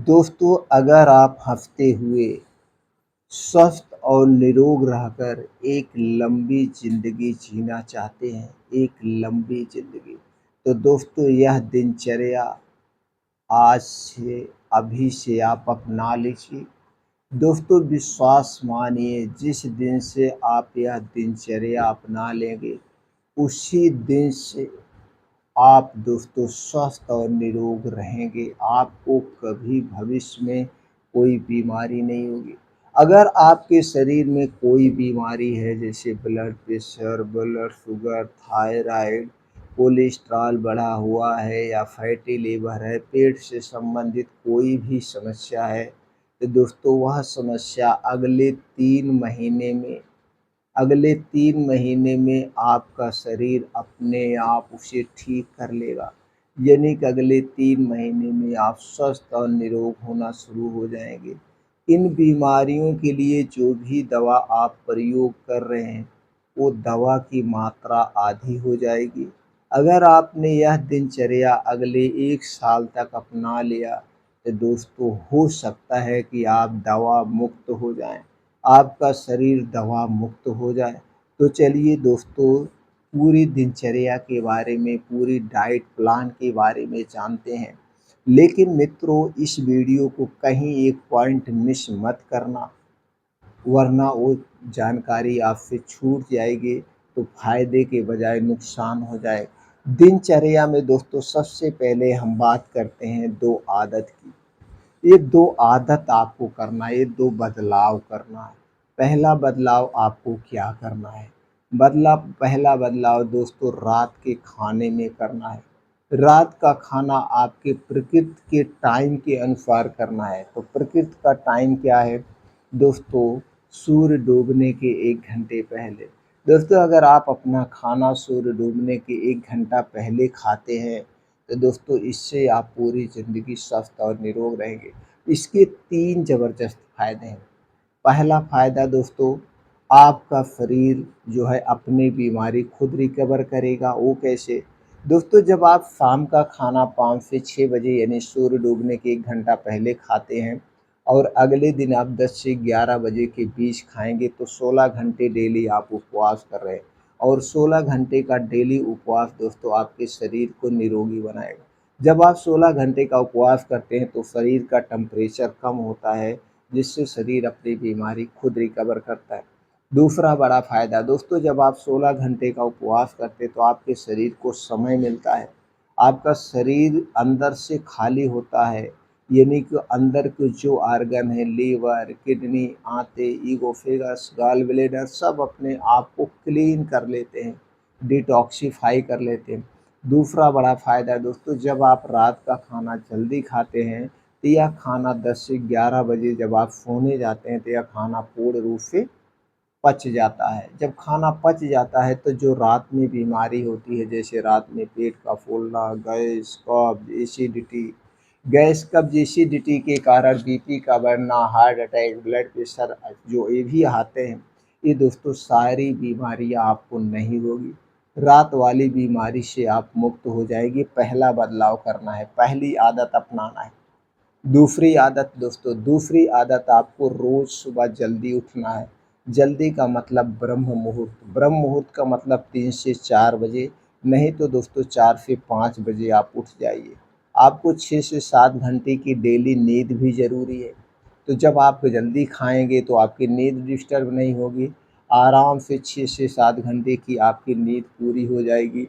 दोस्तों, अगर आप हँसते हुए स्वस्थ और निरोग रहकर एक लंबी ज़िंदगी जीना चाहते हैं, एक लंबी ज़िंदगी, तो दोस्तों यह दिनचर्या आज से अभी से आप अपना लीजिए। दोस्तों विश्वास मानिए, जिस दिन से आप यह दिनचर्या अपना लेंगे, उसी दिन से आप दोस्तों स्वस्थ और निरोग रहेंगे। आपको कभी भविष्य में कोई बीमारी नहीं होगी। अगर आपके शरीर में कोई बीमारी है, जैसे blood pressure, blood sugar, thyroid, cholesterol बढ़ा हुआ है या फैटी लीवर है, पेट से संबंधित कोई भी समस्या है, तो दोस्तों वह समस्या अगले 3 महीने में आपका शरीर अपने आप उसे ठीक कर लेगा। यानी कि अगले 3 महीने में आप स्वस्थ और निरोग होना शुरू हो जाएँगे। इन बीमारियों के लिए जो भी दवा आप प्रयोग कर रहे हैं, वो दवा की मात्रा आधी हो जाएगी। अगर आपने यह दिनचर्या अगले 1 साल तक अपना लिया, तो दोस्तों हो सकता है कि आप दवा मुक्त हो जाएँ। आपका शरीर दवा मुक्त हो जाए। तो चलिए दोस्तों, पूरी दिनचर्या के बारे में, पूरी डाइट प्लान के बारे में जानते हैं। लेकिन मित्रों, इस वीडियो को कहीं एक पॉइंट मिस मत करना, वरना वो जानकारी आपसे छूट जाएगी तो फ़ायदे के बजाय नुकसान हो जाए। दिनचर्या में दोस्तों सबसे पहले हम बात करते हैं 2 आदत की। ये 2 आदत आपको करना है, ये 2 बदलाव करना है। पहला बदलाव आपको क्या करना है? पहला बदलाव दोस्तों रात के खाने में करना है। रात का खाना आपके प्रकृति के टाइम के अनुसार करना है। तो प्रकृति का टाइम क्या है? दोस्तों, सूर्य डूबने के 1 घंटे पहले। दोस्तों, अगर आप अपना खाना सूर्य डूबने के 1 घंटा पहले खाते हैं, तो दोस्तों इससे आप पूरी ज़िंदगी स्वस्थ और निरोग रहेंगे। इसके 3 ज़बरदस्त फ़ायदे हैं। पहला फ़ायदा दोस्तों, आपका शरीर जो है अपनी बीमारी खुद रिकवर करेगा। वो कैसे? दोस्तों, जब आप शाम का खाना 5 से 6 बजे यानी सूर्य डूबने के 1 घंटा पहले खाते हैं और अगले दिन आप 10 से 11 बजे के बीच खाएँगे, तो 16 घंटे डेली आप उपवास कर रहे हैं। और 16 घंटे का डेली उपवास दोस्तों आपके शरीर को निरोगी बनाएगा। जब आप 16 घंटे का उपवास करते हैं तो शरीर का टेम्परेचर कम होता है, जिससे शरीर अपनी बीमारी खुद रिकवर करता है। दूसरा बड़ा फ़ायदा दोस्तों, जब आप 16 घंटे का उपवास करते हैं तो आपके शरीर को समय मिलता है। आपका शरीर अंदर से खाली होता है, यानी कि अंदर के जो ऑर्गन है, लीवर, किडनी, आंतें, ईगोफेगस, गॉल ब्लैडर, सब अपने आप को क्लीन कर लेते हैं, डिटॉक्सिफ़ाई कर लेते हैं। दूसरा बड़ा फ़ायदा दोस्तों, जब आप रात का खाना जल्दी खाते हैं, तो यह खाना 10 से 11 बजे जब आप सोने जाते हैं, तो यह खाना पूर्ण रूप से पच जाता है। जब खाना पच जाता है तो जो रात में बीमारी होती है, जैसे रात में पेट का फूलना, गैस, कब्ज़, एसिडिटी के कारण बीपी का बढ़ना, हार्ट अटैक, ब्लड प्रेशर, जो ये भी आते हैं, ये दोस्तों सारी बीमारियाँ आपको नहीं होगी। रात वाली बीमारी से आप मुक्त हो जाएँगे। पहला बदलाव करना है, पहली आदत अपनाना है। दूसरी आदत आपको रोज़ सुबह जल्दी उठना है। जल्दी का मतलब ब्रह्म मुहूर्त। ब्रह्म मुहूर्त का मतलब 3 से 4 बजे, नहीं तो दोस्तों 4 से 5 बजे आप उठ जाइए। आपको 6 से 7 घंटे की डेली नींद भी ज़रूरी है। तो जब आप जल्दी खाएँगे तो आपकी नींद डिस्टर्ब नहीं होगी। आराम से 6 से 7 घंटे की आपकी नींद पूरी हो जाएगी।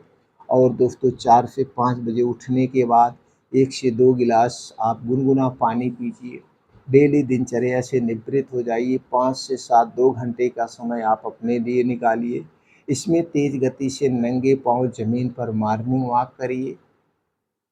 और दोस्तों 4 से 5 बजे उठने के बाद 1 से 2 गिलास आप गुनगुना पानी पीजिए। डेली दिनचर्या से निवृत्त हो जाइए। 5 से 7 2 घंटे का समय आप अपने लिए निकालिए। इसमें तेज़ गति से नंगे पाँव ज़मीन पर मॉर्निंग वॉक करिए,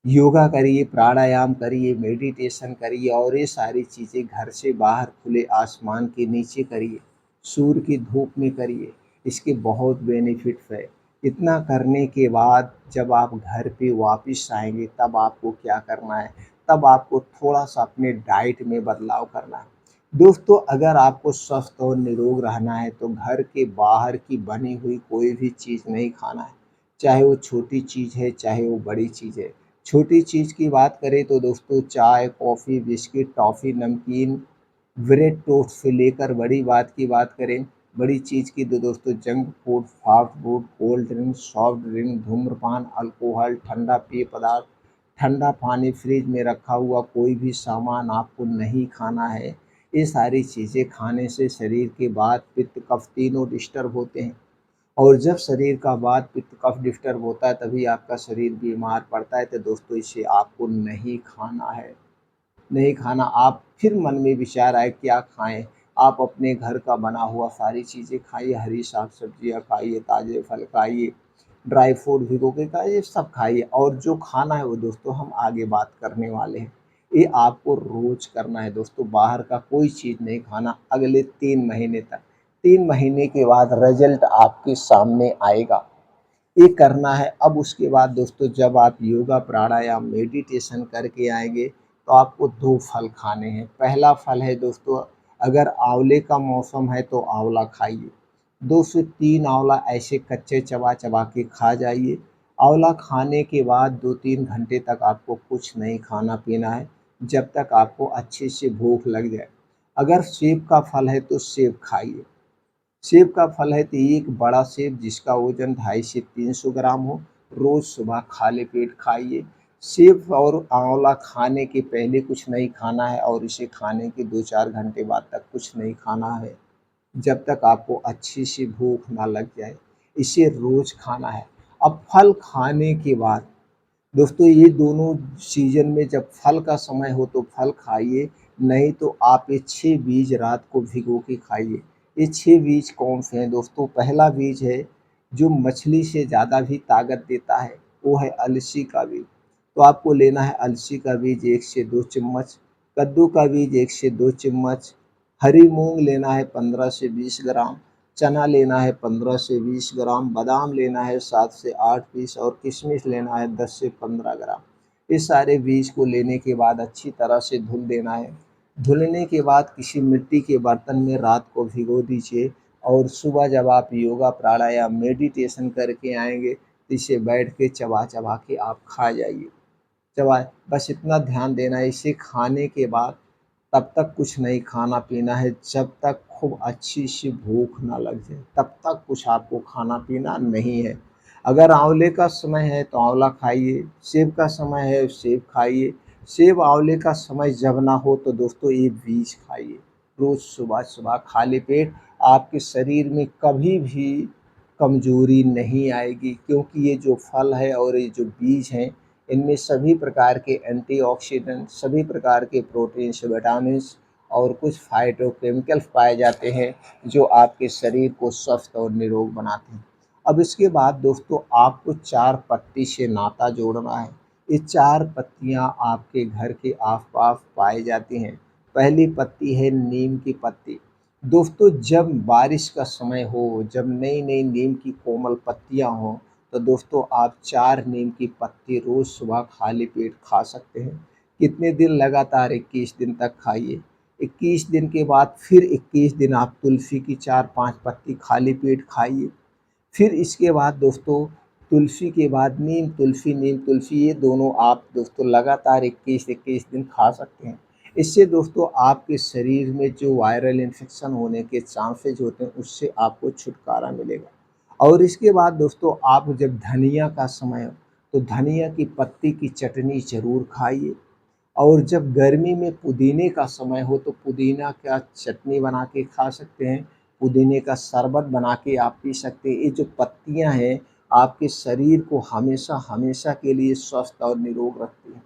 योगा करिए, प्राणायाम करिए, मेडिटेशन करिए और ये सारी चीज़ें घर से बाहर खुले आसमान के नीचे करिए, सूर्य की धूप में करिए। इसके बहुत बेनिफिट्स है। इतना करने के बाद जब आप घर पे वापस आएँगे, तब आपको क्या करना है, तब आपको थोड़ा-सा अपने डाइट में बदलाव करना है। दोस्तों, अगर आपको स्वस्थ और निरोग रहना है तो घर के बाहर की बनी हुई कोई भी चीज़ नहीं खाना है। चाहे वो छोटी चीज़ है, चाहे वो बड़ी चीज़ है। छोटी चीज़ की बात करें तो दोस्तों चाय, कॉफ़ी, बिस्किट, टॉफ़ी, नमकीन, ब्रेड टोस्ट से लेकर बड़ी बात की बात करें, बड़ी चीज़ की तो दोस्तों junk food, fast food, cold drink, soft drink, धूम्रपान, अल्कोहल, ठंडा पेय पदार्थ, ठंडा पानी, फ्रिज में रखा हुआ कोई भी सामान आपको नहीं खाना है। ये सारी चीज़ें खाने से शरीर के वात, पित्त, कफ तीनों डिस्टर्ब होते हैं। और जब शरीर का वात, पित्त, कफ डिस्टर्ब होता है तभी आपका शरीर बीमार पड़ता है। तो दोस्तों इसे आपको नहीं खाना है। नहीं खाना, आप फिर मन में विचार आए क्या खाएँ? आप अपने घर का बना हुआ सारी चीज़ें खाइए, हरी साग-सब्जियाँ खाइए, ताज़े फल खाइए, ड्राई फ्रूट भिगो के खाइए, सब खाइए और जो खाना है वो दोस्तों हम आगे बात करने वाले हैं। ये आपको रोज़ करना है दोस्तों, बाहर का कोई चीज़ नहीं खाना अगले 3 महीने तक। 3 महीने के बाद रिज़ल्ट आपके सामने आएगा। ये करना है। अब उसके बाद दोस्तों जब आप योगा, प्राणायाम, मेडिटेशन करके आएँगे, तो आपको 2 फल खाने हैं। पहला फल है दोस्तों, अगर आँवले का मौसम है तो आँवला खाइए। 2 से 3 आँवला ऐसे कच्चे चबा-चबा के खा जाइए। आँवला खाने के बाद 2-3 घंटे तक आपको कुछ नहीं खाना-पीना है, जब तक आपको अच्छे से भूख लग जाए। अगर सेब का फल है तो सेब खाइए। सेब का फल है तो एक बड़ा सेब जिसका वज़न 250 से 300 ग्राम हो, रोज़ सुबह खाली पेट खाइए। सेब और आँवला खाने के पहले कुछ नहीं खाना है और इसे खाने के 2-4 घंटे बाद तक कुछ नहीं खाना है, जब तक आपको अच्छी सी भूख ना लग जाए। इसे रोज़ खाना है। अब फल खाने के बाद दोस्तों ये दोनों सीज़न में जब फल का समय हो तो फल खाइए, नहीं तो आप ये 6 बीज रात को भिगो के खाइए। ये 6 बीज कौन-से हैं दोस्तों? पहला बीज है जो मछली से ज़्यादा भी ताकत देता है, वो है अलसी का बीज। तो आपको लेना है अलसी का बीज 1 से 2 चम्मच, कद्दू का बीज 1 से 2 चम्मच, हरी मूँग लेना है 15 से 20 ग्राम, चना लेना है 15 से 20 ग्राम, बादाम लेना है 7 से 8 पीस और किशमिश लेना है 10 से 15 ग्राम। इस सारे बीज को लेने के बाद अच्छी तरह से धुल देना है। धुलने के बाद किसी मिट्टी के बर्तन में रात को भिगो दीजिए और सुबह जब आप योगा, प्राणायाम, मेडिटेशन करके आएँगे, तो इसे बैठ के चबा-चबा के आप खा जाइए। चबाएँ, बस इतना ध्यान देना है इसे खाने के बाद तब तक कुछ नहीं खाना-पीना है जब तक खूब अच्छी-सी भूख ना लग जाए, तब तक कुछ आपको खाना-पीना नहीं है। अगर आँवले का समय है तो आँवला खाइए, सेब का समय है सेब खाइए, सेब आँवले का समय जब ना हो तो दोस्तों ये बीज खाइए। रोज़ सुबह-सुबह खाली पेट आपके शरीर में कभी भी कमज़ोरी नहीं आएगी क्योंकि ये जो फल है और ये जो बीज हैं, इनमें सभी प्रकार के एंटीऑक्सीडेंट, सभी प्रकार के प्रोटीन्स, विटामिन्स और कुछ फाइटोकेमिकल्स पाए जाते हैं, जो आपके शरीर को स्वस्थ और निरोग बनाते हैं। अब इसके बाद दोस्तों आपको 4 पत्ती से नाता जोड़ना है। ये 4 पत्तियाँ आपके घर के आस-पास पाई जाती हैं। पहली पत्ती है नीम की पत्ती। दोस्तों जब बारिश का समय हो, जब नई-नई नीम की कोमल पत्तियाँ हों, तो दोस्तों आप 4 नीम की पत्ती रोज़ सुबह खाली पेट खा सकते हैं। कितने दिन? लगातार 21 दिन तक खाइए। 21 दिन के बाद फिर 21 दिन आप तुलसी की 4-5 पत्ती खाली पेट खाइए। फिर इसके बाद दोस्तों तुलसी के बाद नीम तुलसी ये दोनों आप दोस्तों लगातार 21-21 दिन खा सकते हैं। इससे दोस्तों आपके शरीर में जो वायरल इन्फेक्शन होने के चांसेज़ होते हैं उससे आपको छुटकारा मिलेगा। और इसके बाद दोस्तों आप जब धनिया का समय हो तो धनिया की पत्ती की चटनी ज़रूर खाइए। और जब गर्मी में पुदीने का समय हो तो पुदीना का चटनी बना के खा सकते हैं, पुदीने का शरबत बना के आप पी सकते हैं। ये जो पत्तियाँ हैं, आपके शरीर को हमेशा के लिए स्वस्थ और निरोग रखती हैं।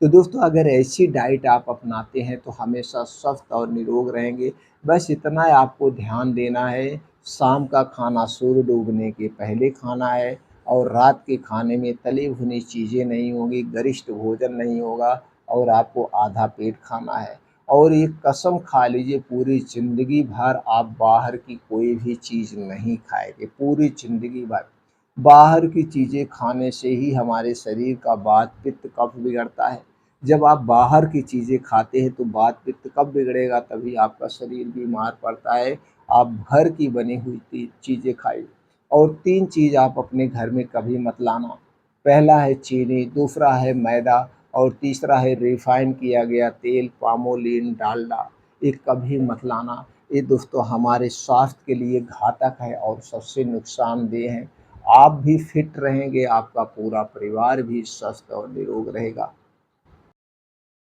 तो दोस्तों अगर ऐसी डाइट आप अपनाते हैं तो हमेशा स्वस्थ और निरोग रहेंगे। बस इतना ही आपको ध्यान देना है, शाम का खाना सूर्य डूबने के पहले खाना है और रात के खाने में तली भुनी चीज़ें नहीं होंगी, गरिष्ठ भोजन नहीं होगा और आपको आधा पेट खाना है। और ये कसम खा लीजिए पूरी ज़िंदगी भर आप बाहर की कोई भी चीज़ नहीं खाएँगे, पूरी ज़िंदगी भर। बाहर की चीज़ें खाने से ही हमारे शरीर का वात, पित्त, कफ बिगड़ता है। जब आप बाहर की चीज़ें खाते हैं तो वात, पित्त कब बिगड़ेगा? तभी आपका शरीर बीमार पड़ता है। आप घर की बनी हुई चीज़ें खाइए और 3 चीज़ आप अपने घर में कभी मत लाना। पहला है चीनी, दूसरा है मैदा और तीसरा है रिफाइन किया गया तेल, पामोलिन, डालडा। ये कभी मत लाना। ये दोस्तों हमारे स्वास्थ्य के लिए घातक है और सबसे नुकसानदेह है। आप भी फिट रहेंगे, आपका पूरा परिवार भी स्वस्थ और निरोग रहेगा।